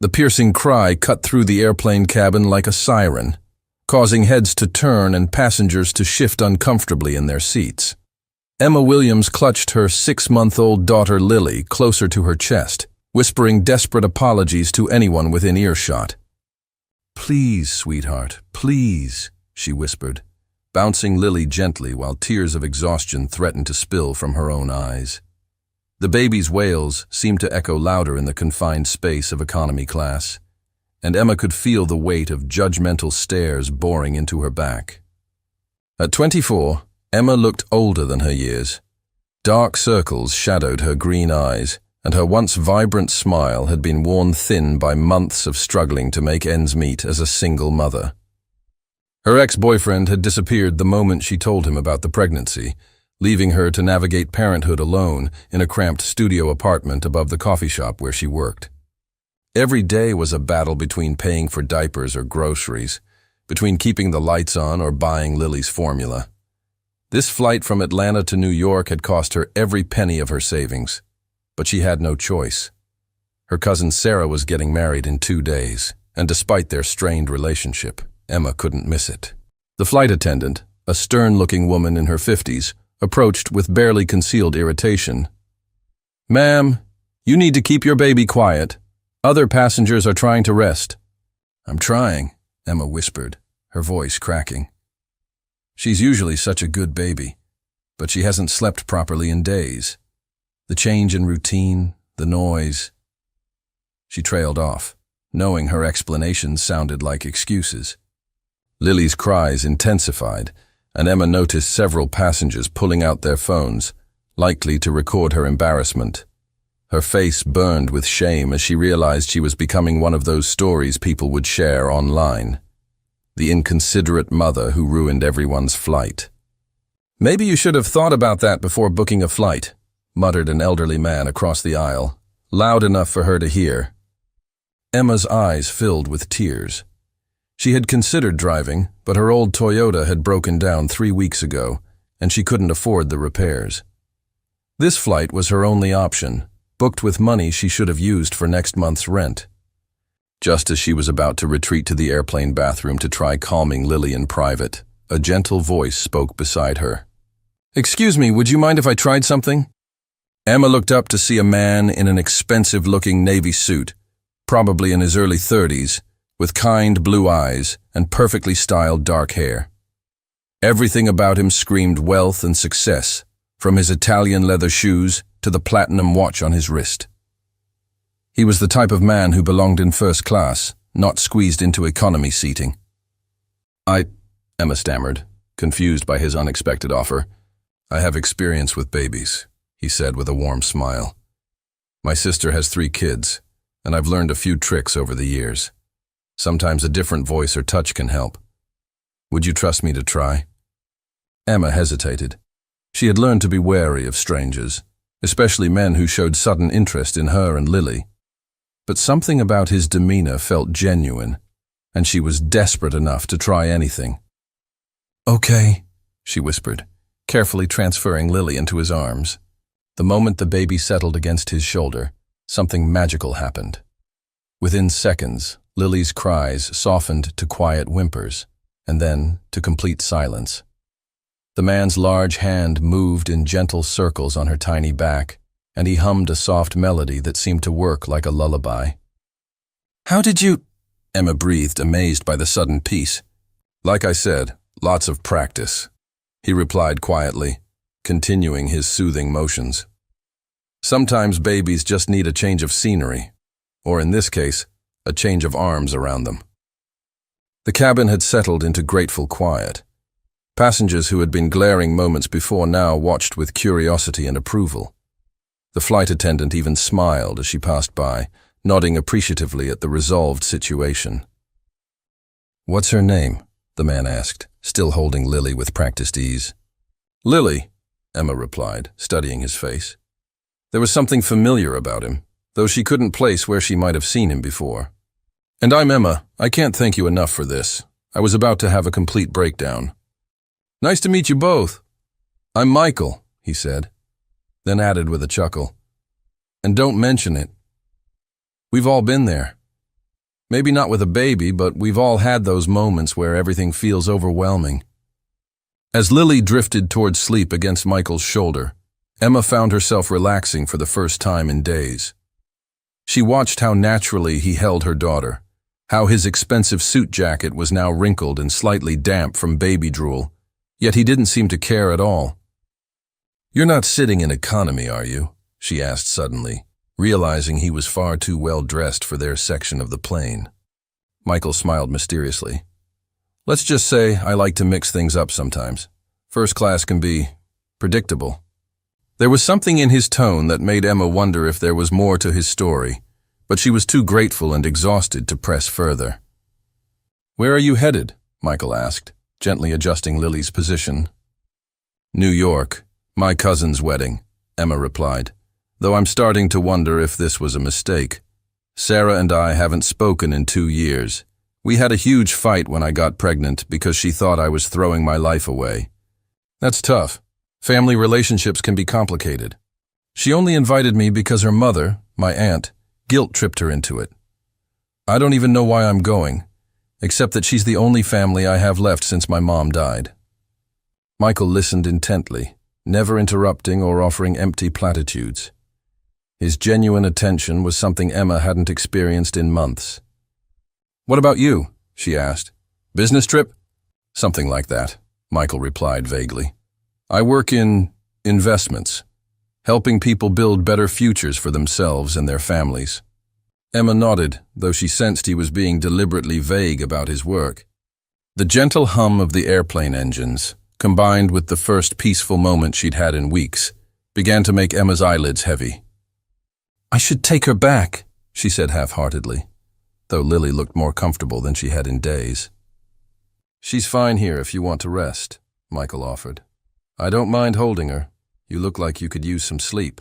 The piercing cry cut through the airplane cabin like a siren, causing heads to turn and passengers to shift uncomfortably in their seats. Emma Williams clutched her 6-month-old daughter Lily closer to her chest, whispering desperate apologies to anyone within earshot. "Please, sweetheart, please," she whispered, bouncing Lily gently while tears of exhaustion threatened to spill from her own eyes. The baby's wails seemed to echo louder in the confined space of economy class, and Emma could feel the weight of judgmental stares boring into her back. At 24, Emma looked older than her years. Dark circles shadowed her green eyes, and her once vibrant smile had been worn thin by months of struggling to make ends meet as a single mother. Her ex-boyfriend had disappeared the moment she told him about the pregnancy, leaving her to navigate parenthood alone in a cramped studio apartment above the coffee shop where she worked. Every day was a battle between paying for diapers or groceries, between keeping the lights on or buying Lily's formula. This flight from Atlanta to New York had cost her every penny of her savings, but she had no choice. Her cousin Sarah was getting married in 2 days, and despite their strained relationship, Emma couldn't miss it. The flight attendant, a stern-looking woman in her 50s, approached with barely concealed irritation. "Ma'am, you need to keep your baby quiet. Other passengers are trying to rest." "I'm trying," Emma whispered, her voice cracking. She's usually such a good baby, but she hasn't slept properly in days. The change in routine, the noise. She trailed off, knowing her explanations sounded like excuses. Lily's cries intensified, and Emma noticed several passengers pulling out their phones, likely to record her embarrassment. Her face burned with shame as she realized she was becoming one of those stories people would share online. The inconsiderate mother who ruined everyone's flight. "Maybe you should have thought about that before booking a flight," muttered an elderly man across the aisle, loud enough for her to hear. Emma's eyes filled with tears. She had considered driving, but her old Toyota had broken down 3 weeks ago, and she couldn't afford the repairs. This flight was her only option, booked with money she should have used for next month's rent. Just as she was about to retreat to the airplane bathroom to try calming Lily in private, a gentle voice spoke beside her. "Excuse me, would you mind if I tried something?" Emma looked up to see a man in an expensive-looking navy suit, probably in his early 30s, with kind blue eyes and perfectly styled dark hair. Everything about him screamed wealth and success, from his Italian leather shoes to the platinum watch on his wrist. He was the type of man who belonged in first class, not squeezed into economy seating. Emma stammered, confused by his unexpected offer. "I have experience with babies," he said with a warm smile. "My sister has 3 kids, and I've learned a few tricks over the years. Sometimes a different voice or touch can help. Would you trust me to try?" Emma hesitated. She had learned to be wary of strangers, especially men who showed sudden interest in her and Lily. But something about his demeanor felt genuine, and she was desperate enough to try anything. "Okay," she whispered, carefully transferring Lily into his arms. The moment the baby settled against his shoulder, something magical happened. Within seconds, Lily's cries softened to quiet whimpers, and then to complete silence. The man's large hand moved in gentle circles on her tiny back, and he hummed a soft melody that seemed to work like a lullaby. "How did you—" Emma breathed, amazed by the sudden peace. "Like I said, lots of practice," he replied quietly, continuing his soothing motions. "Sometimes babies just need a change of scenery, or in this case, a change of arms around them." The cabin had settled into grateful quiet. Passengers who had been glaring moments before now watched with curiosity and approval. The flight attendant even smiled as she passed by, nodding appreciatively at the resolved situation. "What's her name?" the man asked, still holding Lily with practiced ease. "Lily," Emma replied, studying his face. There was something familiar about him, though she couldn't place where she might have seen him before. "And I'm Emma. I can't thank you enough for this. I was about to have a complete breakdown." "Nice to meet you both." "I'm Michael," he said, then added with a chuckle, "And don't mention it. We've all been there. Maybe not with a baby, but we've all had those moments where everything feels overwhelming. As Lily drifted towards sleep against Michael's shoulder, Emma found herself relaxing for the first time in days. She watched how naturally he held her daughter, how his expensive suit jacket was now wrinkled and slightly damp from baby drool, yet he didn't seem to care at all. "You're not sitting in economy, are you?" she asked suddenly, realizing he was far too well dressed for their section of the plane. Michael smiled mysteriously. "Let's just say I like to mix things up sometimes. First class can be predictable." There was something in his tone that made Emma wonder if there was more to his story, but she was too grateful and exhausted to press further. "Where are you headed?" Michael asked, gently adjusting Lily's position. "New York. My cousin's wedding," Emma replied, "though I'm starting to wonder if this was a mistake. Sarah and I haven't spoken in 2 years. We had a huge fight when I got pregnant because she thought I was throwing my life away. That's tough. Family relationships can be complicated. She only invited me because her mother, my aunt, guilt-tripped her into it. I don't even know why I'm going, except that she's the only family I have left since my mom died." Michael listened intently, never interrupting or offering empty platitudes. His genuine attention was something Emma hadn't experienced in months. "What about you?" she asked. "Business trip?" "Something like that," Michael replied vaguely. "I work in investments, helping people build better futures for themselves and their families." Emma nodded, though she sensed he was being deliberately vague about his work. The gentle hum of the airplane engines, combined with the first peaceful moment she'd had in weeks, began to make Emma's eyelids heavy. "I should take her back," she said half-heartedly, though Lily looked more comfortable than she had in days. "She's fine here if you want to rest," Michael offered. "I don't mind holding her. You look like you could use some sleep."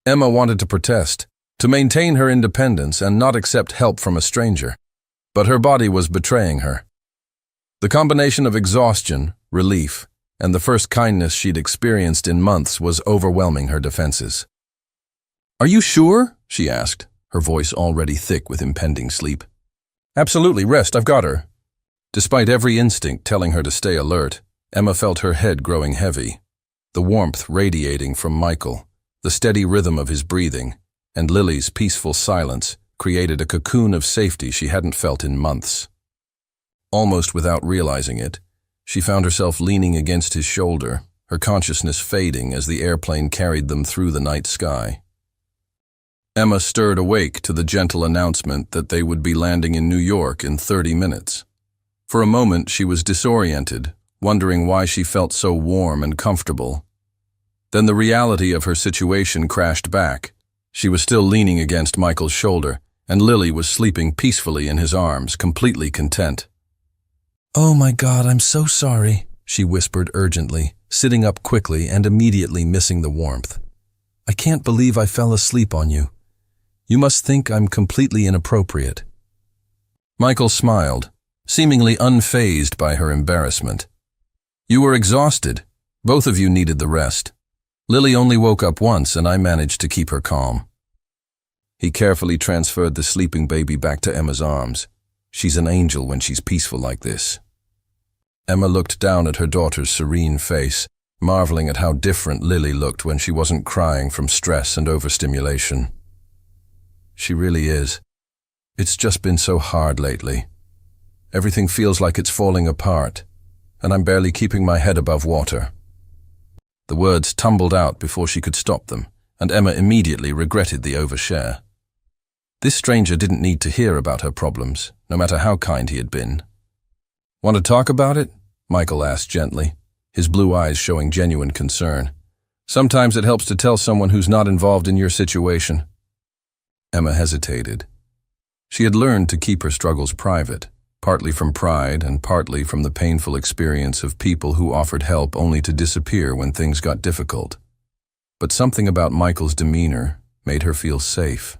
Emma wanted to protest, to maintain her independence and not accept help from a stranger, but her body was betraying her. The combination of exhaustion, relief, and the first kindness she'd experienced in months was overwhelming her defenses. "Are you sure?" she asked, her voice already thick with impending sleep. "Absolutely, rest, I've got her." Despite every instinct telling her to stay alert, Emma felt her head growing heavy, the warmth radiating from Michael, the steady rhythm of his breathing, and Lily's peaceful silence created a cocoon of safety she hadn't felt in months. Almost without realizing it, she found herself leaning against his shoulder, her consciousness fading as the airplane carried them through the night sky. Emma stirred awake to the gentle announcement that they would be landing in New York in 30 minutes. For a moment she was disoriented, wondering why she felt so warm and comfortable. Then the reality of her situation crashed back. She was still leaning against Michael's shoulder, and Lily was sleeping peacefully in his arms, completely content. "Oh my God, I'm so sorry," she whispered urgently, sitting up quickly and immediately missing the warmth. "I can't believe I fell asleep on you. You must think I'm completely inappropriate." Michael smiled, seemingly unfazed by her embarrassment. "You were exhausted. Both of you needed the rest. Lily only woke up once and I managed to keep her calm." He carefully transferred the sleeping baby back to Emma's arms. She's an angel when she's peaceful like this. Emma looked down at her daughter's serene face, marveling at how different Lily looked when she wasn't crying from stress and overstimulation. She really is. It's just been so hard lately. Everything feels like it's falling apart, and I'm barely keeping my head above water. The words tumbled out before she could stop them, and Emma immediately regretted the overshare. This stranger didn't need to hear about her problems, no matter how kind he had been. "Want to talk about it?" Michael asked gently, his blue eyes showing genuine concern. "Sometimes it helps to tell someone who's not involved in your situation." Emma hesitated. She had learned to keep her struggles private, partly from pride and partly from the painful experience of people who offered help only to disappear when things got difficult. But something about Michael's demeanor made her feel safe.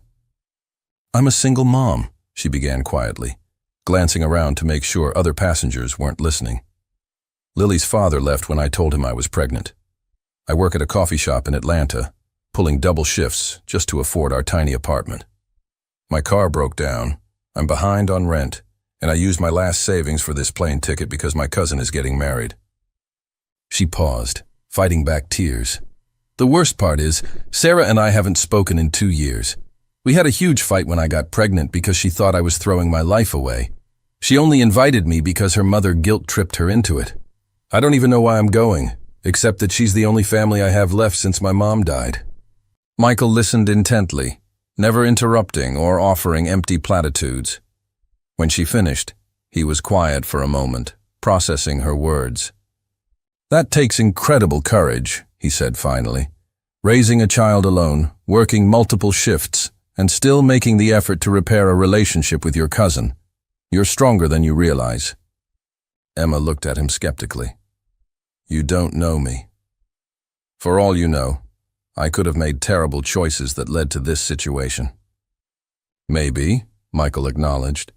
"I'm a single mom," she began quietly, glancing around to make sure other passengers weren't listening. "Lily's father left when I told him I was pregnant. I work at a coffee shop in Atlanta, pulling double shifts just to afford our tiny apartment. My car broke down, I'm behind on rent, and I used my last savings for this plane ticket because my cousin is getting married." She paused, fighting back tears. "The worst part is, Sarah and I haven't spoken in 2 years. We had a huge fight when I got pregnant because she thought I was throwing my life away. She only invited me because her mother guilt-tripped her into it. I don't even know why I'm going, except that she's the only family I have left since my mom died." Michael listened intently, never interrupting or offering empty platitudes. When she finished, he was quiet for a moment, processing her words. "That takes incredible courage," he said finally. "Raising a child alone, working multiple shifts, and still making the effort to repair a relationship with your cousin. You're stronger than you realize." Emma looked at him skeptically. "You don't know me. For all you know, I could have made terrible choices that led to this situation." "Maybe," Michael acknowledged.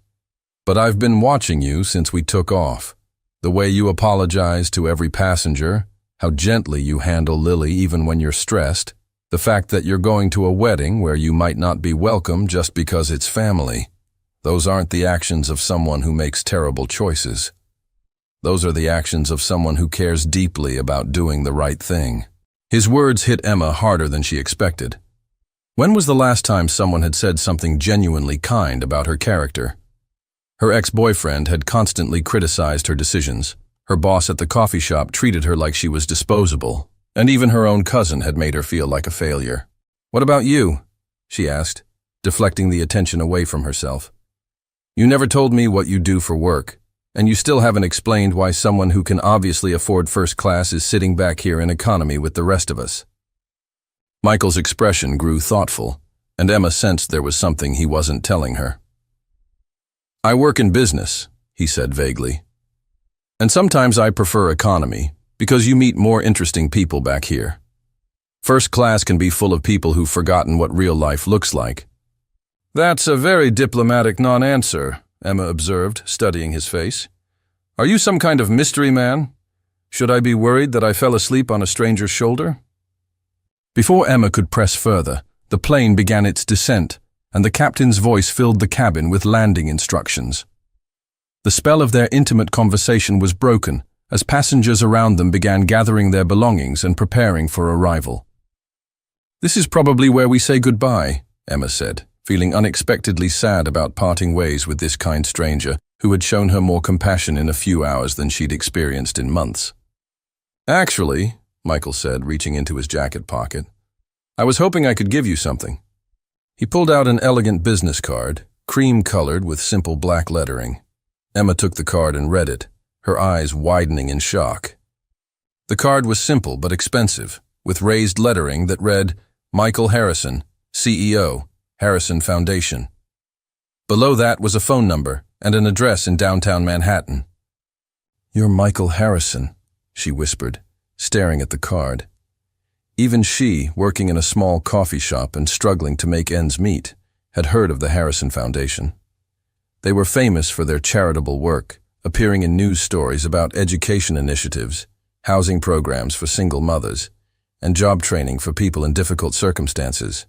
"But I've been watching you since we took off. The way you apologize to every passenger, how gently you handle Lily even when you're stressed, the fact that you're going to a wedding where you might not be welcome just because it's family. Those aren't the actions of someone who makes terrible choices. Those are the actions of someone who cares deeply about doing the right thing." His words hit Emma harder than she expected. When was the last time someone had said something genuinely kind about her character? Her ex-boyfriend had constantly criticized her decisions. Her boss at the coffee shop treated her like she was disposable, and even her own cousin had made her feel like a failure. "What about you?" she asked, deflecting the attention away from herself. "You never told me what you do for work, and you still haven't explained why someone who can obviously afford first class is sitting back here in economy with the rest of us." Michael's expression grew thoughtful, and Emma sensed there was something he wasn't telling her. "I work in business," he said vaguely. "And sometimes I prefer economy, because you meet more interesting people back here. First class can be full of people who've forgotten what real life looks like." "That's a very diplomatic non-answer," Emma observed, studying his face. "Are you some kind of mystery man? Should I be worried that I fell asleep on a stranger's shoulder?" Before Emma could press further, the plane began its descent, and the captain's voice filled the cabin with landing instructions. The spell of their intimate conversation was broken as passengers around them began gathering their belongings and preparing for arrival. "This is probably where we say goodbye," Emma said, feeling unexpectedly sad about parting ways with this kind stranger who had shown her more compassion in a few hours than she'd experienced in months. "Actually," Michael said, reaching into his jacket pocket, "I was hoping I could give you something." He pulled out an elegant business card, cream-colored with simple black lettering. Emma took the card and read it, her eyes widening in shock. The card was simple but expensive, with raised lettering that read, "Michael Harrison, CEO, Harrison Foundation." Below that was a phone number and an address in downtown Manhattan. "You're Michael Harrison," she whispered, staring at the card. Even she, working in a small coffee shop and struggling to make ends meet, had heard of the Harrison Foundation. They were famous for their charitable work, appearing in news stories about education initiatives, housing programs for single mothers, and job training for people in difficult circumstances.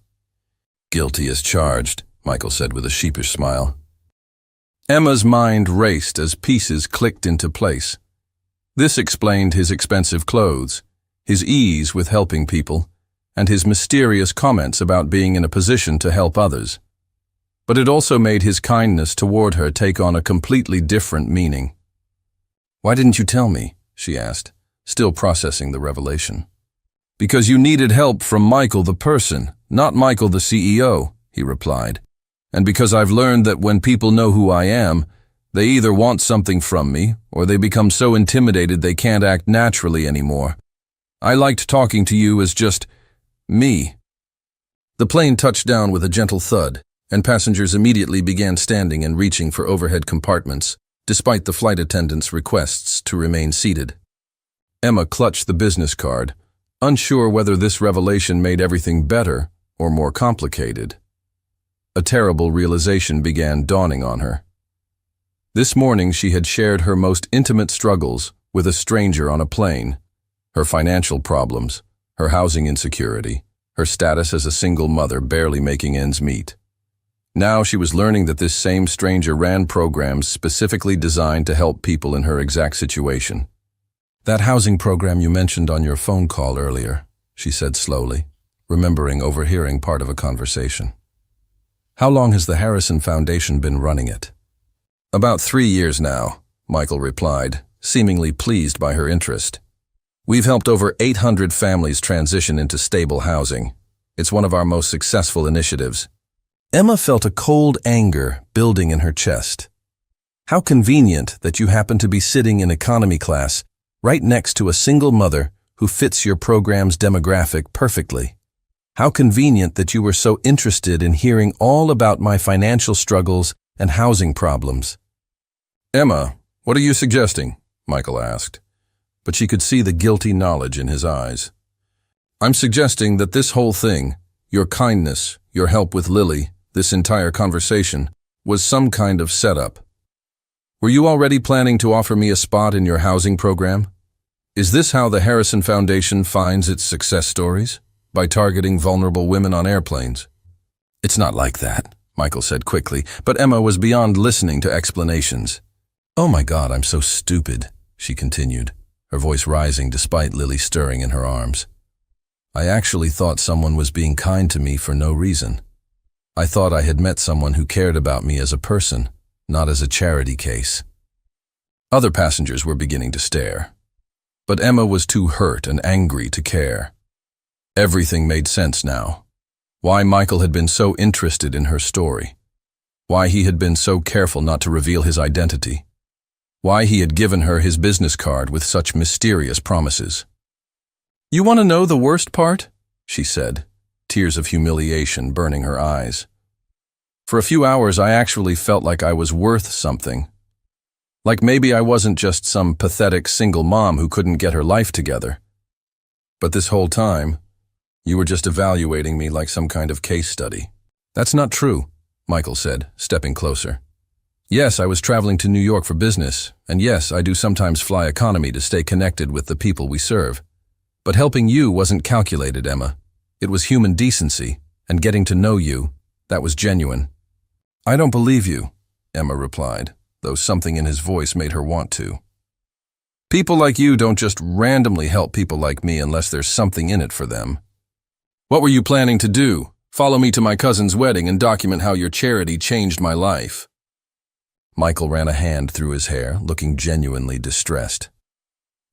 "Guilty as charged," Michael said with a sheepish smile. Emma's mind raced as pieces clicked into place. This explained his expensive clothes, his ease with helping people, and his mysterious comments about being in a position to help others. But it also made his kindness toward her take on a completely different meaning. "Why didn't you tell me?" she asked, still processing the revelation. "Because you needed help from Michael the person, not Michael the CEO," he replied. "And because I've learned that when people know who I am, they either want something from me or they become so intimidated they can't act naturally anymore. I liked talking to you as just me." The plane touched down with a gentle thud, and passengers immediately began standing and reaching for overhead compartments, despite the flight attendant's requests to remain seated. Emma clutched the business card, unsure whether this revelation made everything better or more complicated. A terrible realization began dawning on her. This morning she had shared her most intimate struggles with a stranger on a plane. Her financial problems, her housing insecurity, her status as a single mother barely making ends meet. Now she was learning that this same stranger ran programs specifically designed to help people in her exact situation. "That housing program you mentioned on your phone call earlier," she said slowly, remembering overhearing part of a conversation. "How long has the Harrison Foundation been running it?" "About 3 years now," Michael replied, seemingly pleased by her interest. "We've helped over 800 families transition into stable housing. It's one of our most successful initiatives." Emma felt a cold anger building in her chest. How convenient that you happen to be sitting in economy class right next to a single mother who fits your program's demographic perfectly. How convenient that you were so interested in hearing all about my financial struggles and housing problems. "Emma, what are you suggesting?" Michael asked, but she could see the guilty knowledge in his eyes. "I'm suggesting that this whole thing, your kindness, your help with Lily, this entire conversation, was some kind of setup. Were you already planning to offer me a spot in your housing program? Is this how the Harrison Foundation finds its success stories? By targeting vulnerable women on airplanes?" "It's not like that," Michael said quickly, but Emma was beyond listening to explanations. "Oh my God, I'm so stupid," she continued, her voice rising despite Lily stirring in her arms. "I actually thought someone was being kind to me for no reason. I thought I had met someone who cared about me as a person, not as a charity case." Other passengers were beginning to stare, but Emma was too hurt and angry to care. Everything made sense now. Why Michael had been so interested in her story. Why he had been so careful not to reveal his identity. Why he had given her his business card with such mysterious promises. "You want to know the worst part?" she said, tears of humiliation burning her eyes. "For a few hours I actually felt like I was worth something. Like maybe I wasn't just some pathetic single mom who couldn't get her life together. But this whole time, you were just evaluating me like some kind of case study." "That's not true," Michael said, stepping closer. "Yes, I was traveling to New York for business, and yes, I do sometimes fly economy to stay connected with the people we serve. But helping you wasn't calculated, Emma. It was human decency, and getting to know you, that was genuine." "I don't believe you," Emma replied, though something in his voice made her want to. "People like you don't just randomly help people like me unless there's something in it for them. What were you planning to do? Follow me to my cousin's wedding and document how your charity changed my life?" Michael ran a hand through his hair, looking genuinely distressed.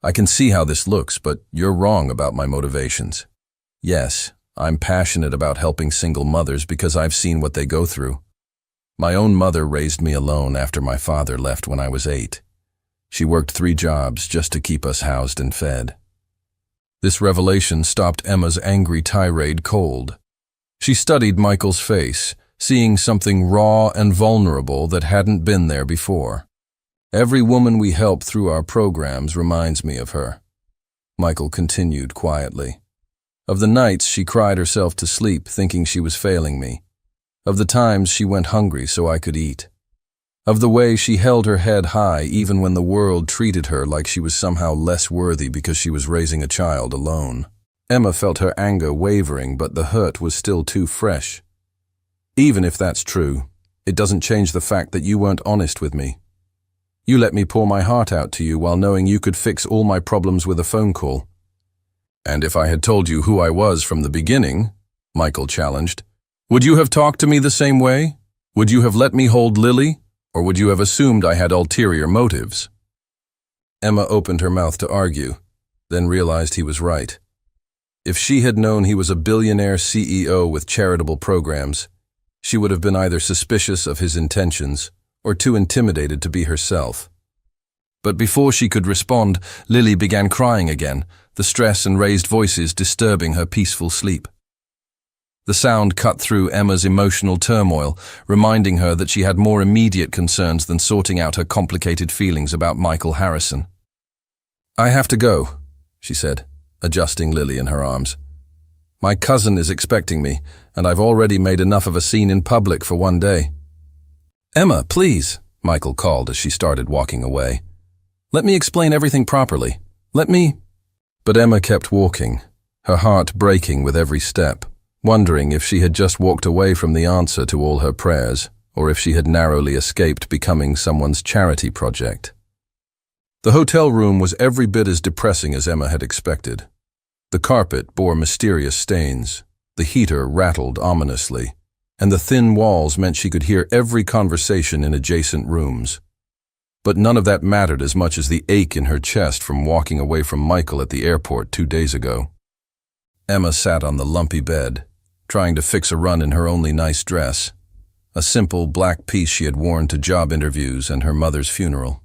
"I can see how this looks, but you're wrong about my motivations. Yes, I'm passionate about helping single mothers because I've seen what they go through. My own mother raised me alone after my father left when I was 8. She worked 3 jobs just to keep us housed and fed." This revelation stopped Emma's angry tirade cold. She studied Michael's face, seeing something raw and vulnerable that hadn't been there before. "Every woman we help through our programs reminds me of her," Michael continued quietly. "Of the nights she cried herself to sleep thinking she was failing me. Of the times she went hungry so I could eat. Of the way she held her head high even when the world treated her like she was somehow less worthy because she was raising a child alone." Emma felt her anger wavering, but the hurt was still too fresh. "Even if that's true, it doesn't change the fact that you weren't honest with me. You let me pour my heart out to you while knowing you could fix all my problems with a phone call." "And if I had told you who I was from the beginning," Michael challenged, "would you have talked to me the same way? Would you have let me hold Lily? Or would you have assumed I had ulterior motives?" Emma opened her mouth to argue, then realized he was right. If she had known he was a billionaire CEO with charitable programs, she would have been either suspicious of his intentions or too intimidated to be herself. But before she could respond, Lily began crying again, the stress and raised voices disturbing her peaceful sleep. The sound cut through Emma's emotional turmoil, reminding her that she had more immediate concerns than sorting out her complicated feelings about Michael Harrison. "I have to go," she said, adjusting Lily in her arms. "My cousin is expecting me, and I've already made enough of a scene in public for one day." "Emma, please," Michael called as she started walking away. "Let me explain everything properly. Let me—" But Emma kept walking, her heart breaking with every step, wondering if she had just walked away from the answer to all her prayers, or if she had narrowly escaped becoming someone's charity project. The hotel room was every bit as depressing as Emma had expected. The carpet bore mysterious stains, the heater rattled ominously, and the thin walls meant she could hear every conversation in adjacent rooms. But none of that mattered as much as the ache in her chest from walking away from Michael at the airport 2 days ago. Emma sat on the lumpy bed, trying to fix a run in her only nice dress, a simple black piece she had worn to job interviews and her mother's funeral.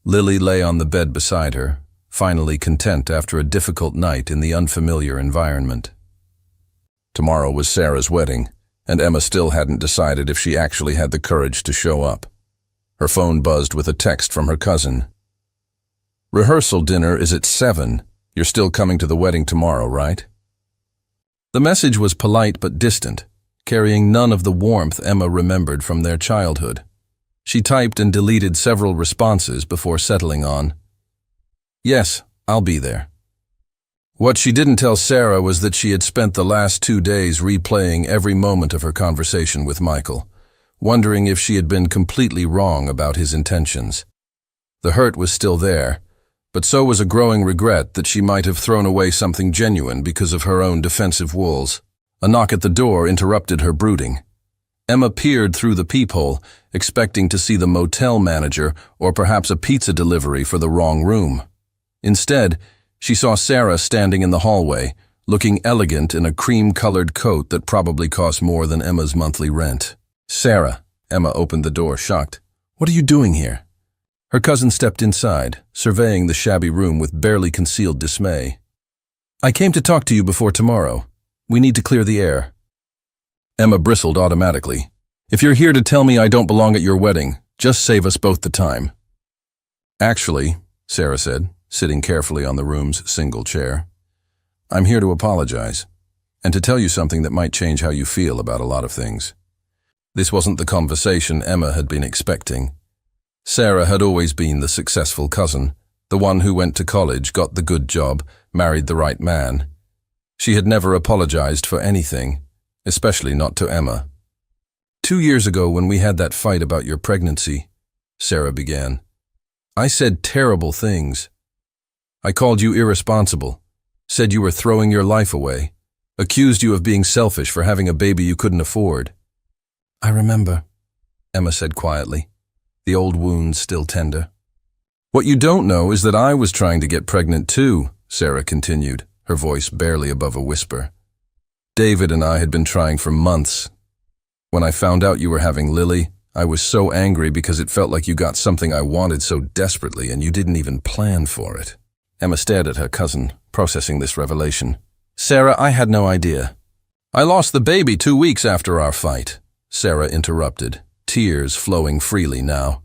Lily lay on the bed beside her, finally content after a difficult night in the unfamiliar environment. Tomorrow was Sarah's wedding, and Emma still hadn't decided if she actually had the courage to show up. Her phone buzzed with a text from her cousin. "Rehearsal dinner is at 7. You're still coming to the wedding tomorrow, right?" The message was polite but distant, carrying none of the warmth Emma remembered from their childhood. She typed and deleted several responses before settling on, "Yes, I'll be there." What she didn't tell Sarah was that she had spent the last 2 days replaying every moment of her conversation with Michael, wondering if she had been completely wrong about his intentions. The hurt was still there, but so was a growing regret that she might have thrown away something genuine because of her own defensive walls. A knock at the door interrupted her brooding. Emma peered through the peephole, expecting to see the motel manager or perhaps a pizza delivery for the wrong room. Instead, she saw Sarah standing in the hallway, looking elegant in a cream-colored coat that probably cost more than Emma's monthly rent. "Sarah," Emma opened the door, shocked. "What are you doing here?" Her cousin stepped inside, surveying the shabby room with barely concealed dismay. "I came to talk to you before tomorrow. We need to clear the air." Emma bristled automatically. "If you're here to tell me I don't belong at your wedding, just save us both the time." "Actually," Sarah said, sitting carefully on the room's single chair, "I'm here to apologize, and to tell you something that might change how you feel about a lot of things." This wasn't the conversation Emma had been expecting. Sarah had always been the successful cousin, the one who went to college, got the good job, married the right man. She had never apologized for anything, especially not to Emma. "2 years ago, when we had that fight about your pregnancy," Sarah began, "I said terrible things. I called you irresponsible, said you were throwing your life away, accused you of being selfish for having a baby you couldn't afford." "I remember," Emma said quietly, the old wound still tender. "What you don't know is that I was trying to get pregnant too," Sarah continued, her voice barely above a whisper. "David and I had been trying for months. When I found out you were having Lily, I was so angry because it felt like you got something I wanted so desperately and you didn't even plan for it." Emma stared at her cousin, processing this revelation. "Sarah, I had no idea. I lost the baby 2 weeks after our fight," Sarah interrupted, tears flowing freely now.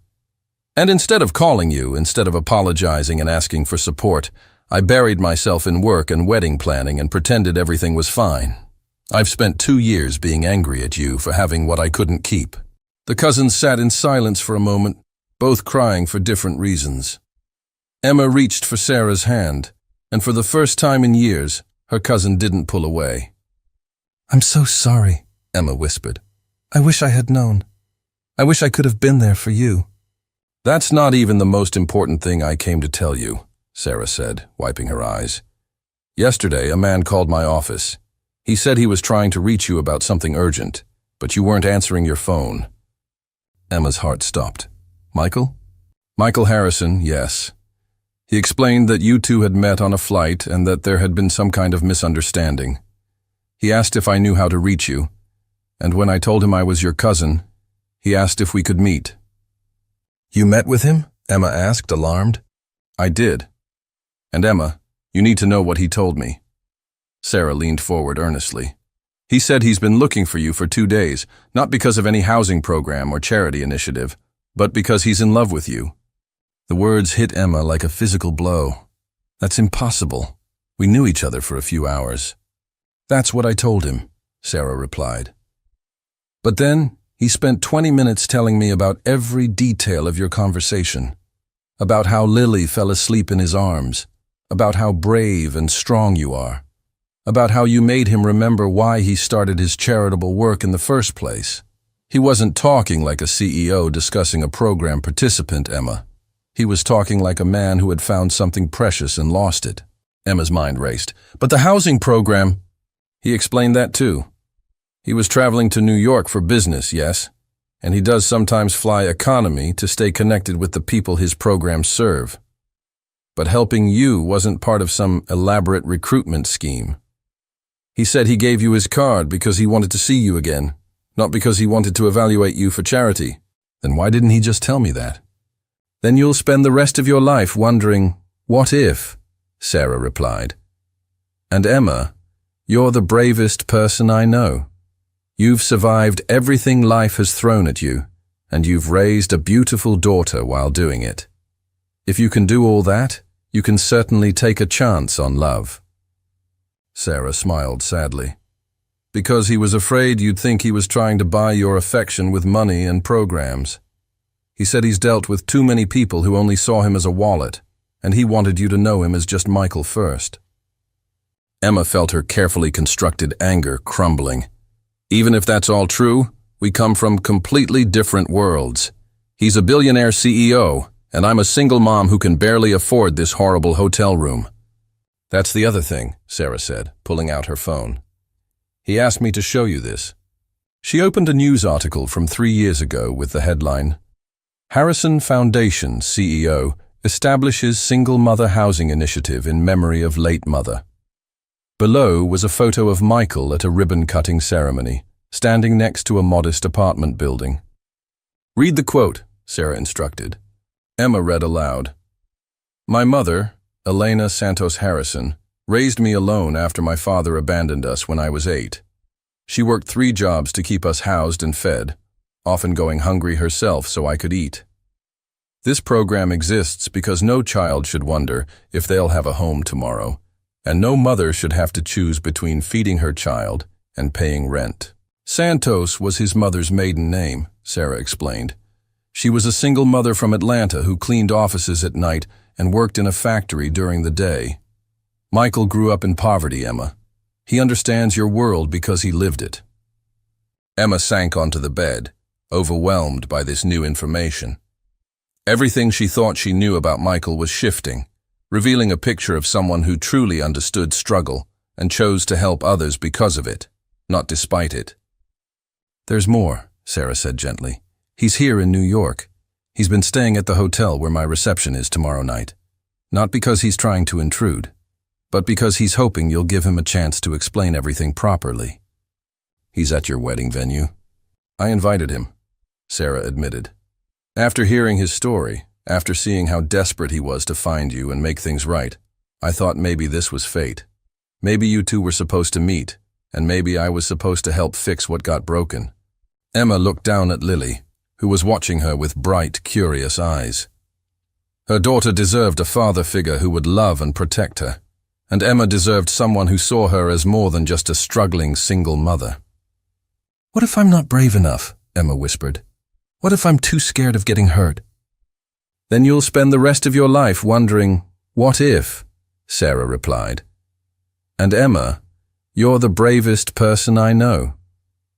"And instead of calling you, instead of apologizing and asking for support, I buried myself in work and wedding planning and pretended everything was fine. I've spent 2 years being angry at you for having what I couldn't keep." The cousins sat in silence for a moment, both crying for different reasons. Emma reached for Sarah's hand, and for the first time in years, her cousin didn't pull away. "I'm so sorry," Emma whispered. "I wish I had known. I wish I could have been there for you." "That's not even the most important thing I came to tell you," Sarah said, wiping her eyes. "Yesterday, a man called my office. He said he was trying to reach you about something urgent, but you weren't answering your phone." Emma's heart stopped. "Michael?" "Michael Harrison, yes. He explained that you two had met on a flight and that there had been some kind of misunderstanding. He asked if I knew how to reach you, and when I told him I was your cousin, he asked if we could meet." "You met with him?" Emma asked, alarmed. "I did. And Emma, you need to know what he told me." Sarah leaned forward earnestly. "He said he's been looking for you for 2 days, not because of any housing program or charity initiative, but because he's in love with you." The words hit Emma like a physical blow. "That's impossible. We knew each other for a few hours." "That's what I told him," Sarah replied. "But then he spent 20 minutes telling me about every detail of your conversation, about how Lily fell asleep in his arms, about how brave and strong you are, about how you made him remember why he started his charitable work in the first place. He wasn't talking like a CEO discussing a program participant, Emma. He was talking like a man who had found something precious and lost it. Emma's mind raced. But the housing program, he explained that too. He was traveling to New York for business, yes, and he does sometimes fly economy to stay connected with the people his programs serve. But helping you wasn't part of some elaborate recruitment scheme. He said he gave you his card because he wanted to see you again, not because he wanted to evaluate you for charity. Then why didn't he just tell me that? Then you'll spend the rest of your life wondering, what if? Sarah replied. And Emma, you're the bravest person I know. You've survived everything life has thrown at you, and you've raised a beautiful daughter while doing it. If you can do all that, you can certainly take a chance on love. Sarah smiled sadly. Because he was afraid you'd think he was trying to buy your affection with money and programs. He said he's dealt with too many people who only saw him as a wallet, and he wanted you to know him as just Michael first. Emma felt her carefully constructed anger crumbling. Even if that's all true, we come from completely different worlds. He's a billionaire CEO, and I'm a single mom who can barely afford this horrible hotel room. That's the other thing, Sarah said, pulling out her phone. He asked me to show you this. She opened a news article from 3 years ago with the headline, Harrison Foundation CEO establishes single mother housing initiative in memory of late mother. Below was a photo of Michael at a ribbon-cutting ceremony, standing next to a modest apartment building. Read the quote, Sarah instructed. Emma read aloud. My mother, Elena Santos Harrison, raised me alone after my father abandoned us when I was 8. She worked 3 jobs to keep us housed and fed, often going hungry herself so I could eat. This program exists because no child should wonder if they'll have a home tomorrow, and no mother should have to choose between feeding her child and paying rent. Santos was his mother's maiden name, Sarah explained. She was a single mother from Atlanta who cleaned offices at night and worked in a factory during the day. Michael grew up in poverty, Emma. He understands your world because he lived it. Emma sank onto the bed, overwhelmed by this new information. Everything she thought she knew about Michael was shifting, revealing a picture of someone who truly understood struggle and chose to help others because of it, not despite it. There's more, Sarah said gently. He's here in New York. He's been staying at the hotel where my reception is tomorrow night. Not because he's trying to intrude, but because he's hoping you'll give him a chance to explain everything properly. He's at your wedding venue. I invited him, Sarah admitted. After hearing his story, after seeing how desperate he was to find you and make things right, I thought maybe this was fate. Maybe you two were supposed to meet, and maybe I was supposed to help fix what got broken. Emma looked down at Lily, who was watching her with bright, curious eyes. Her daughter deserved a father figure who would love and protect her, and Emma deserved someone who saw her as more than just a struggling single mother. What if I'm not brave enough? Emma whispered. What if I'm too scared of getting hurt? Then you'll spend the rest of your life wondering, what if? Sarah replied. And Emma, you're the bravest person I know.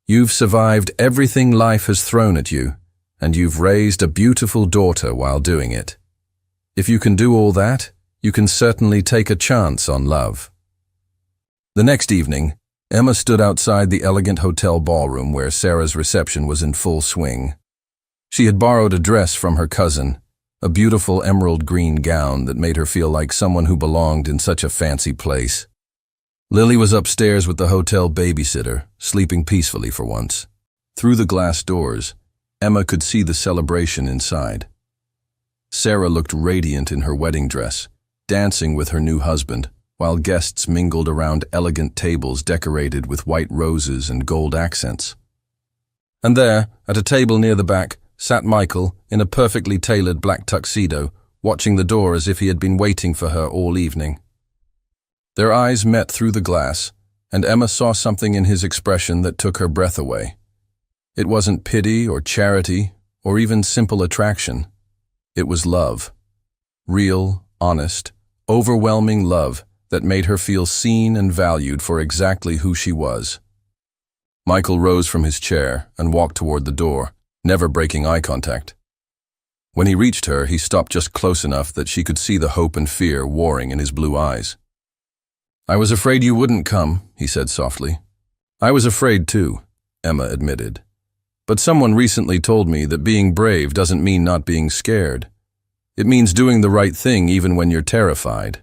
You've survived everything life has thrown at you, and you've raised a beautiful daughter while doing it. If you can do all that, you can certainly take a chance on love. The next evening, Emma stood outside the elegant hotel ballroom where Sarah's reception was in full swing. She had borrowed a dress from her cousin, a beautiful emerald green gown that made her feel like someone who belonged in such a fancy place. Lily was upstairs with the hotel babysitter, sleeping peacefully for once. Through the glass doors, Emma could see the celebration inside. Sarah looked radiant in her wedding dress, dancing with her new husband, while guests mingled around elegant tables decorated with white roses and gold accents. And there, at a table near the back, sat Michael in a perfectly tailored black tuxedo, watching the door as if he had been waiting for her all evening. Their eyes met through the glass, and Emma saw something in his expression that took her breath away. It wasn't pity or charity or even simple attraction. It was love. Real, honest, overwhelming love that made her feel seen and valued for exactly who she was. Michael rose from his chair and walked toward the door, never breaking eye contact. When he reached her, he stopped just close enough that she could see the hope and fear warring in his blue eyes. "I was afraid you wouldn't come," he said softly. "I was afraid too," Emma admitted. "But someone recently told me that being brave doesn't mean not being scared. It means doing the right thing even when you're terrified."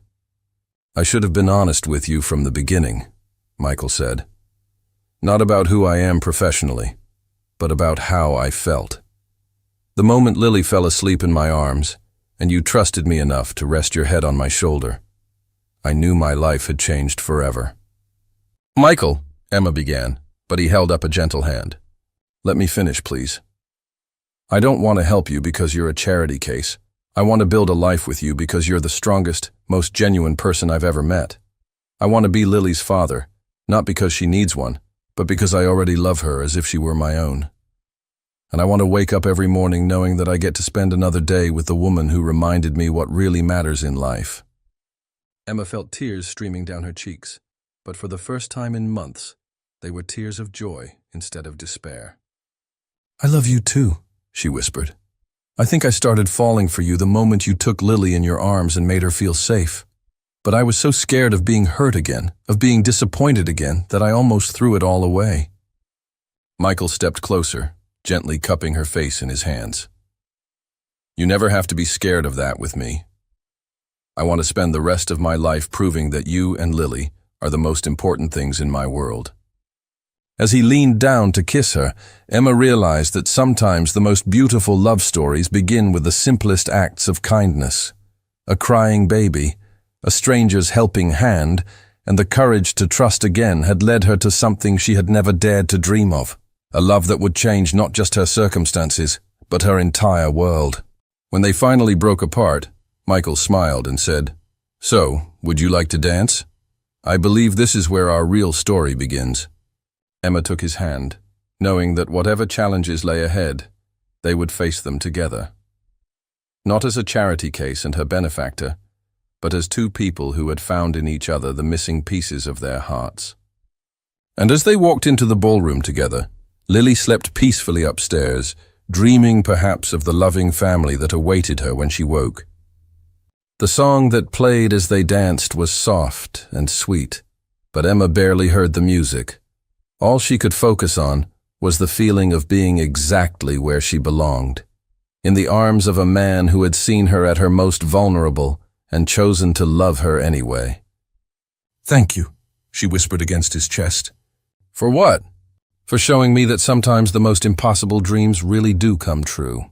"I should have been honest with you from the beginning," Michael said. "Not about who I am professionally, but about how I felt. The moment Lily fell asleep in my arms, and you trusted me enough to rest your head on my shoulder, I knew my life had changed forever." "Michael," Emma began, but he held up a gentle hand. "Let me finish, please. I don't want to help you because you're a charity case. I want to build a life with you because you're the strongest, most genuine person I've ever met. I want to be Lily's father, not because she needs one, but because I already love her as if she were my own. And I want to wake up every morning knowing that I get to spend another day with the woman who reminded me what really matters in life." Emma felt tears streaming down her cheeks, but for the first time in months, they were tears of joy instead of despair. "I love you too," she whispered. "I think I started falling for you the moment you took Lily in your arms and made her feel safe. But I was so scared of being hurt again, of being disappointed again, that I almost threw it all away." Michael stepped closer, gently cupping her face in his hands. "You never have to be scared of that with me. I want to spend the rest of my life proving that you and Lily are the most important things in my world." As he leaned down to kiss her, Emma realized that sometimes the most beautiful love stories begin with the simplest acts of kindness. A crying baby, a stranger's helping hand, and the courage to trust again had led her to something she had never dared to dream of. A love that would change not just her circumstances, but her entire world. When they finally broke apart, Michael smiled and said, "So, would you like to dance? I believe this is where our real story begins." Emma took his hand, knowing that whatever challenges lay ahead, they would face them together. Not as a charity case and her benefactor, but as two people who had found in each other the missing pieces of their hearts. And as they walked into the ballroom together, Lily slept peacefully upstairs, dreaming perhaps of the loving family that awaited her when she woke. The song that played as they danced was soft and sweet, but Emma barely heard the music. All she could focus on was the feeling of being exactly where she belonged, in the arms of a man who had seen her at her most vulnerable and chosen to love her anyway. "Thank you," she whispered against his chest. "For what?" "For showing me that sometimes the most impossible dreams really do come true."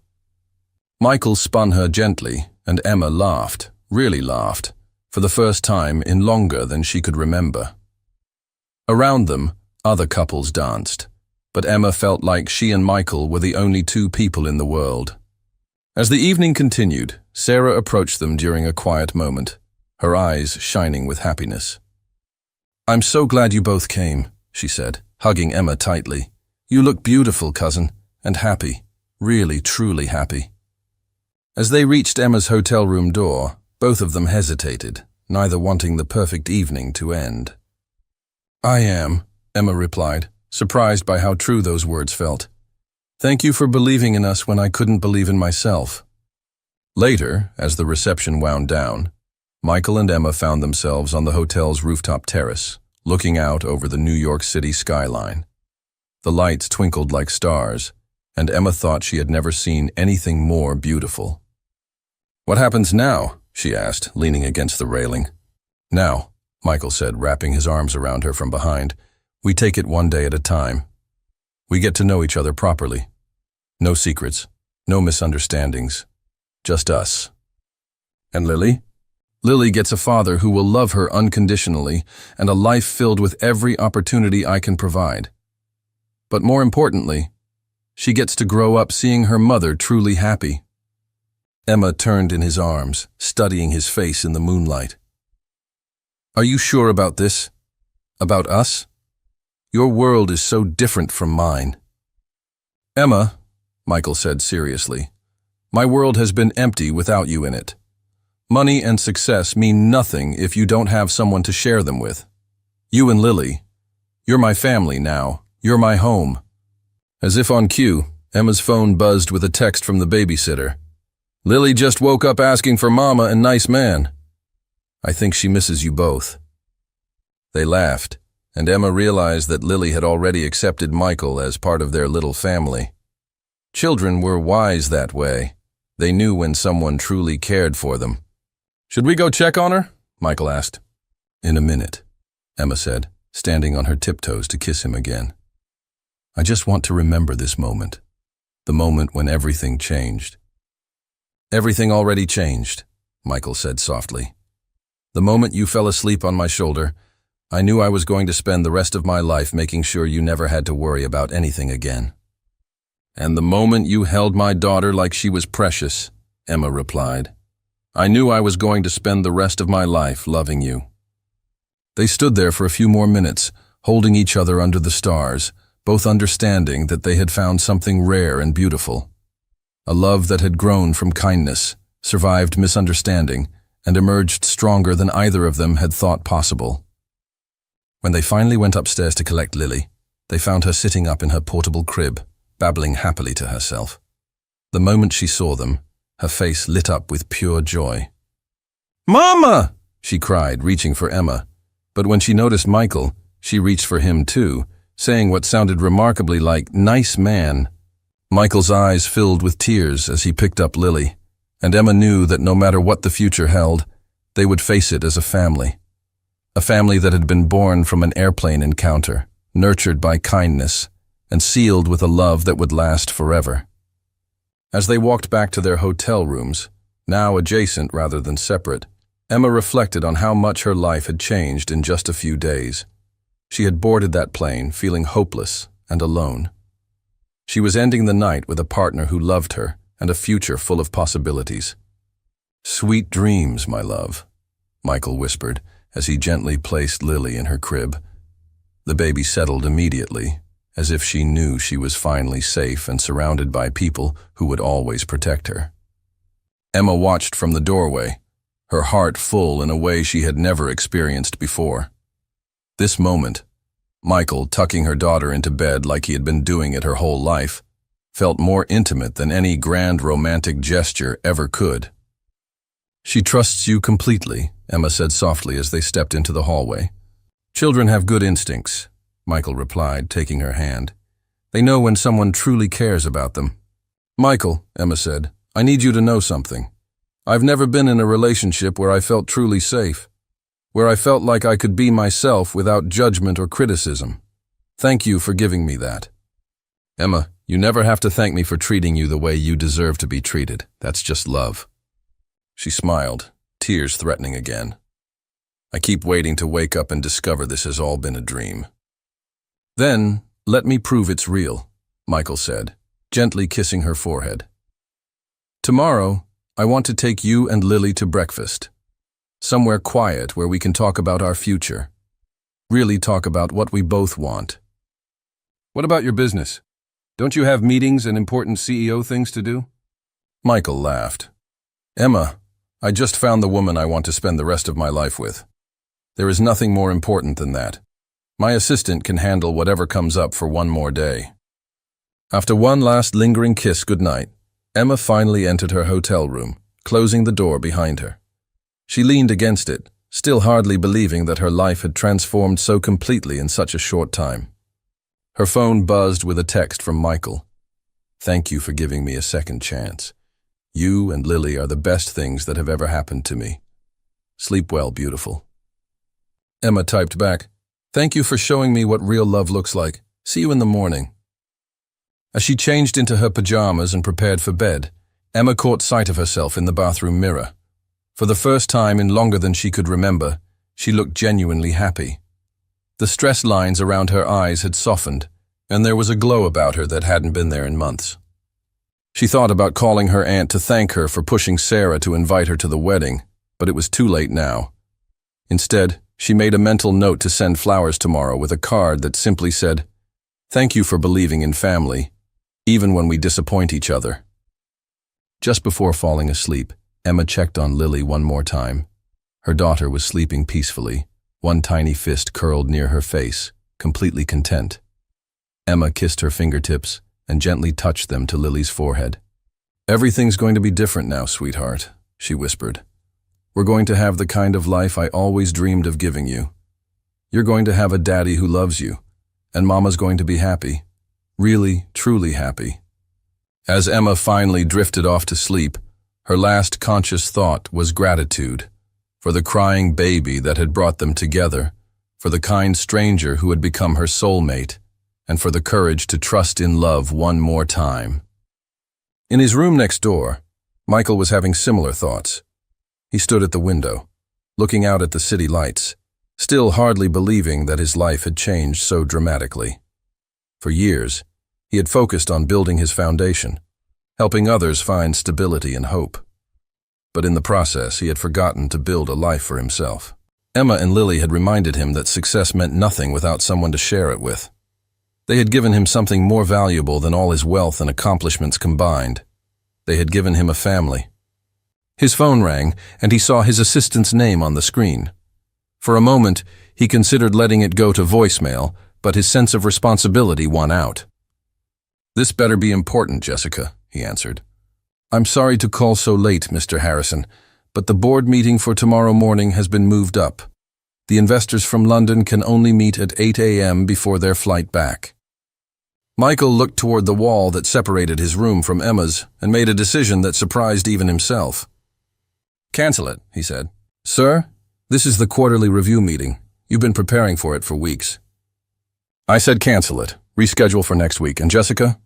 Michael spun her gently, and Emma laughed, really laughed, for the first time in longer than she could remember. Around them, other couples danced, but Emma felt like she and Michael were the only two people in the world. As the evening continued, Sarah approached them during a quiet moment, her eyes shining with happiness. "I'm so glad you both came," she said, hugging Emma tightly. "You look beautiful, cousin, and happy, really, truly happy." As they reached Emma's hotel room door, both of them hesitated, neither wanting the perfect evening to end. "I am," Emma replied, surprised by how true those words felt. "Thank you for believing in us when I couldn't believe in myself." Later, as the reception wound down, Michael and Emma found themselves on the hotel's rooftop terrace, looking out over the New York City skyline. The lights twinkled like stars, and Emma thought she had never seen anything more beautiful. "What happens now?" she asked, leaning against the railing. "Now," Michael said, wrapping his arms around her from behind, "we take it one day at a time. We get to know each other properly. No secrets, no misunderstandings, just us." "And Lily?" "Lily gets a father who will love her unconditionally and a life filled with every opportunity I can provide. But more importantly, she gets to grow up seeing her mother truly happy." Emma turned in his arms, studying his face in the moonlight. "Are you sure about this? About us? Your world is so different from mine." "Emma," Michael said seriously, "my world has been empty without you in it. Money and success mean nothing if you don't have someone to share them with. You and Lily, you're my family now. You're my home. As if on cue, Emma's phone buzzed with a text from the babysitter. Lily just woke up asking for Mama and nice man. I think she misses you both. They laughed, and Emma realized that Lily had already accepted Michael as part of their little family. Children were wise that way. They knew when someone truly cared for them. Should we go check on her? Michael asked. In a minute, Emma said, standing on her tiptoes to kiss him again. I just want to remember this moment, the moment when everything changed. Everything already changed, Michael said softly. The moment you fell asleep on my shoulder, I knew I was going to spend the rest of my life making sure you never had to worry about anything again. And the moment you held my daughter like she was precious, Emma replied. I knew I was going to spend the rest of my life loving you. They stood there for a few more minutes, holding each other under the stars, both understanding that they had found something rare and beautiful. A love that had grown from kindness, survived misunderstanding, and emerged stronger than either of them had thought possible. When they finally went upstairs to collect Lily, they found her sitting up in her portable crib, babbling happily to herself. The moment she saw them, her face lit up with pure joy. Mama! She cried, reaching for Emma. But when she noticed Michael, she reached for him too, saying what sounded remarkably like, nice man. Michael's eyes filled with tears as he picked up Lily, and Emma knew that no matter what the future held, they would face it as a family. A family that had been born from an airplane encounter, nurtured by kindness, and sealed with a love that would last forever. As they walked back to their hotel rooms, now adjacent rather than separate, Emma reflected on how much her life had changed in just a few days. She had boarded that plane feeling hopeless and alone. She was ending the night with a partner who loved her and a future full of possibilities. Sweet dreams, my love, Michael whispered as he gently placed Lily in her crib. The baby settled immediately, as if she knew she was finally safe and surrounded by people who would always protect her. Emma watched from the doorway, her heart full in a way she had never experienced before. This moment, Michael tucking her daughter into bed like he had been doing it her whole life, felt more intimate than any grand romantic gesture ever could. She trusts you completely, Emma said softly as they stepped into the hallway. Children have good instincts, Michael replied, taking her hand. They know when someone truly cares about them. Michael, Emma said, I need you to know something. I've never been in a relationship where I felt truly safe, where I felt like I could be myself without judgment or criticism. Thank you for giving me that. Emma, you never have to thank me for treating you the way you deserve to be treated. That's just love. She smiled, tears threatening again. I keep waiting to wake up and discover this has all been a dream. Then, let me prove it's real, Michael said, gently kissing her forehead. Tomorrow, I want to take you and Lily to breakfast. Somewhere quiet where we can talk about our future. Really talk about what we both want. What about your business? Don't you have meetings and important CEO things to do? Michael laughed. Emma, I just found the woman I want to spend the rest of my life with. There is nothing more important than that. My assistant can handle whatever comes up for one more day. After one last lingering kiss goodnight, Emma finally entered her hotel room, closing the door behind her. She leaned against it, still hardly believing that her life had transformed so completely in such a short time. Her phone buzzed with a text from Michael. Thank you for giving me a second chance. You and Lily are the best things that have ever happened to me. Sleep well, beautiful. Emma typed back, thank you for showing me what real love looks like. See you in the morning. As she changed into her pajamas and prepared for bed, Emma caught sight of herself in the bathroom mirror. For the first time in longer than she could remember, she looked genuinely happy. The stress lines around her eyes had softened, and there was a glow about her that hadn't been there in months. She thought about calling her aunt to thank her for pushing Sarah to invite her to the wedding, but it was too late now. Instead, she made a mental note to send flowers tomorrow with a card that simply said, "Thank you for believing in family, even when we disappoint each other." Just before falling asleep, Emma checked on Lily one more time. Her daughter was sleeping peacefully, one tiny fist curled near her face, completely content. Emma kissed her fingertips and gently touched them to Lily's forehead. "Everything's going to be different now, sweetheart," she whispered. "We're going to have the kind of life I always dreamed of giving you. You're going to have a daddy who loves you, and Mama's going to be happy. Really, truly happy." As Emma finally drifted off to sleep, her last conscious thought was gratitude for the crying baby that had brought them together, for the kind stranger who had become her soulmate, and for the courage to trust in love one more time. In his room next door, Michael was having similar thoughts. He stood at the window, looking out at the city lights, still hardly believing that his life had changed so dramatically. For years, he had focused on building his foundation, helping others find stability and hope. But in the process, he had forgotten to build a life for himself. Emma and Lily had reminded him that success meant nothing without someone to share it with. They had given him something more valuable than all his wealth and accomplishments combined. They had given him a family. His phone rang, and he saw his assistant's name on the screen. For a moment, he considered letting it go to voicemail, but his sense of responsibility won out. "This better be important, Jessica," he answered. "I'm sorry to call so late, Mr. Harrison, but the board meeting for tomorrow morning has been moved up. The investors from London can only meet at 8 a.m. before their flight back." Michael looked toward the wall that separated his room from Emma's and made a decision that surprised even himself. "Cancel it," he said. "Sir, this is the quarterly review meeting. You've been preparing for it for weeks." "I said cancel it. Reschedule for next week. And Jessica?"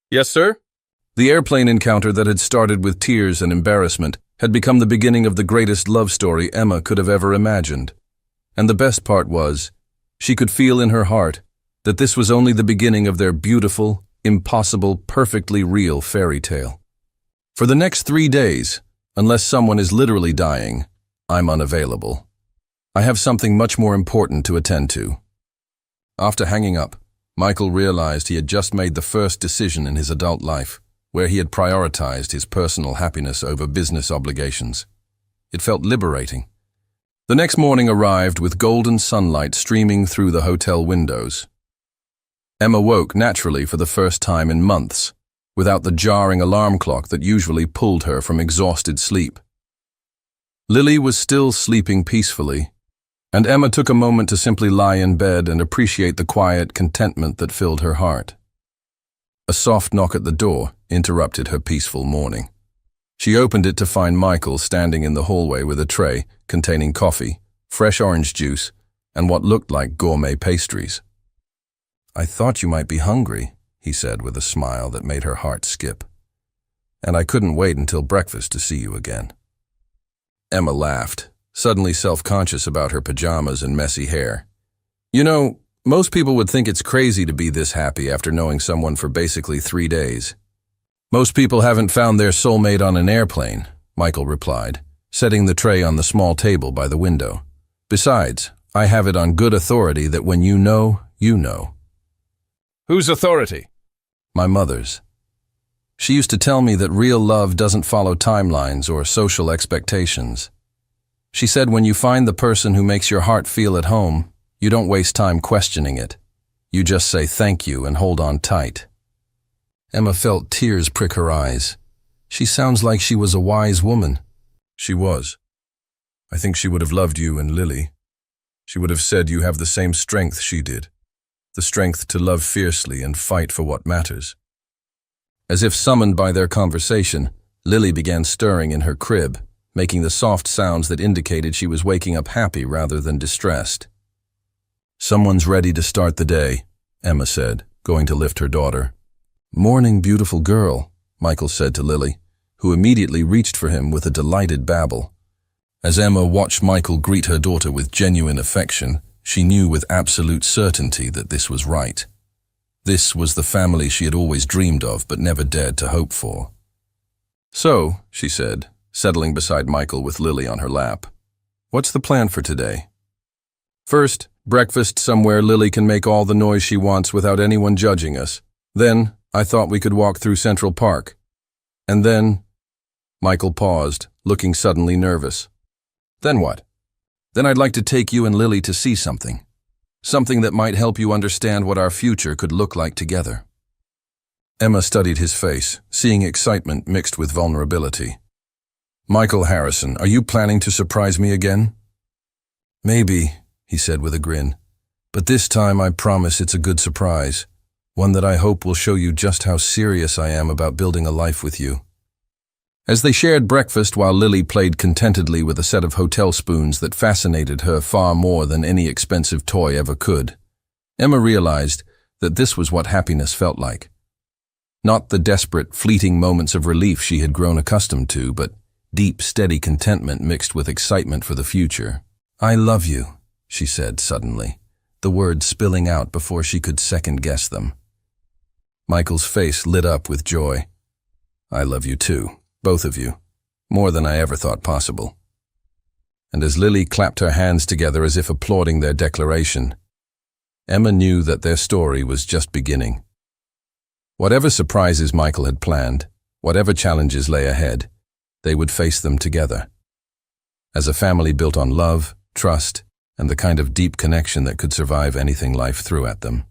"Yes, sir?" The airplane encounter that had started with tears and embarrassment had become the beginning of the greatest love story Emma could have ever imagined. And the best part was, she could feel in her heart that this was only the beginning of their beautiful, impossible, perfectly real fairy tale. "For the next 3 days, unless someone is literally dying, I'm unavailable. I have something much more important to attend to." After hanging up, Michael realized he had just made the first decision in his adult life, where he had prioritized his personal happiness over business obligations. It felt liberating. The next morning arrived with golden sunlight streaming through the hotel windows. Emma woke naturally for the first time in months, without the jarring alarm clock that usually pulled her from exhausted sleep. Lily was still sleeping peacefully, and Emma took a moment to simply lie in bed and appreciate the quiet contentment that filled her heart. A soft knock at the door interrupted her peaceful morning. She opened it to find Michael standing in the hallway with a tray containing coffee, fresh orange juice, and what looked like gourmet pastries. "I thought you might be hungry," he said with a smile that made her heart skip. "And I couldn't wait until breakfast to see you again." Emma laughed, suddenly self-conscious about her pajamas and messy hair. "You know, most people would think it's crazy to be this happy after knowing someone for basically 3 days. Most people haven't found their soulmate on an airplane," Michael replied, setting the tray on the small table by the window. "Besides, I have it on good authority that when you know, you know." "Whose authority?" "My mother's. She used to tell me that real love doesn't follow timelines or social expectations. She said when you find the person who makes your heart feel at home, you don't waste time questioning it. You just say thank you and hold on tight." Emma felt tears prick her eyes. She sounds like she was a wise woman. She was. I think she would have loved you and Lily. She would have said you have the same strength she did. The strength to love fiercely and fight for what matters. As if summoned by their conversation, Lily began stirring in her crib, making the soft sounds that indicated she was waking up happy rather than distressed. "Someone's ready to start the day," Emma said, going to lift her daughter. "Morning, beautiful girl," Michael said to Lily, who immediately reached for him with a delighted babble. As Emma watched Michael greet her daughter with genuine affection, she knew with absolute certainty that this was right. This was the family she had always dreamed of but never dared to hope for. "So," she said, settling beside Michael with Lily on her lap, "what's the plan for today?" "First, breakfast somewhere Lily can make all the noise she wants without anyone judging us. Then, I thought we could walk through Central Park. And then, Michael paused, looking suddenly nervous. Then what? Then I'd like to take you and Lily to see something. Something that might help you understand what our future could look like together. Emma studied his face, seeing excitement mixed with vulnerability. Michael Harrison, are you planning to surprise me again? Maybe, he said with a grin. But this time I promise it's a good surprise. One that I hope will show you just how serious I am about building a life with you. As they shared breakfast while Lily played contentedly with a set of hotel spoons that fascinated her far more than any expensive toy ever could, Emma realized that this was what happiness felt like. Not the desperate, fleeting moments of relief she had grown accustomed to, but deep, steady contentment mixed with excitement for the future. I love you, she said suddenly, the words spilling out before she could second-guess them. Michael's face lit up with joy. I love you too, both of you, more than I ever thought possible. And as Lily clapped her hands together as if applauding their declaration, Emma knew that their story was just beginning. Whatever surprises Michael had planned, whatever challenges lay ahead, they would face them together. As a family built on love, trust, and the kind of deep connection that could survive anything life threw at them.